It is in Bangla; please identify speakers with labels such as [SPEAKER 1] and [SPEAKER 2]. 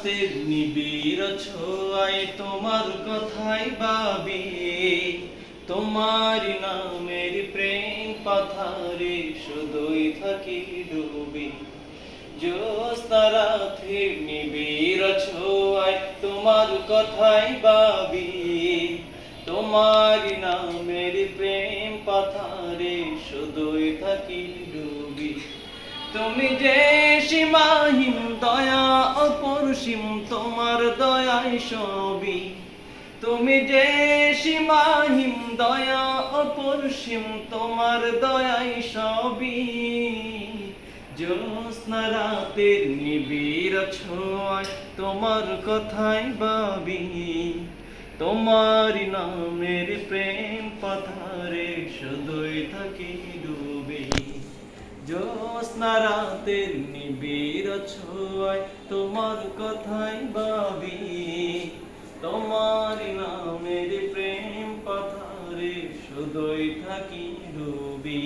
[SPEAKER 1] রাতের নিবিড় ছোঁয়ায় তোমার কথাই ভাবি, তোমার নামের প্রেম পাথারে শুধুই থাকি ডুবি। জ্যোৎস্না রাতের নিবিড় ছোঁয়ায় তোমার কথাই ভাবি, তোমার নামের প্রেম পাথারে শুধুই থাকি ডুবি। তুমি যে সীমাহীন দয়া অপরসীম, তোমার দয়াই সবই। তুমি যে সীমাহীন দয়া অপরসীম, তোমার দয়াই সবই। জ্যোৎস্না রাতের নিবিড় ছোঁয়ায় তোমার কথাই ভাবি, তোমার নামের প্রেম পাথারে শুধুই থাকি ডুবে। জ্যোৎস্না রাতের নিবিড় ছোঁয়ায় তোমার কথাই ভাবি, তোমার নামের প্রেম পাথারে শুধুই থাকি ডুবি।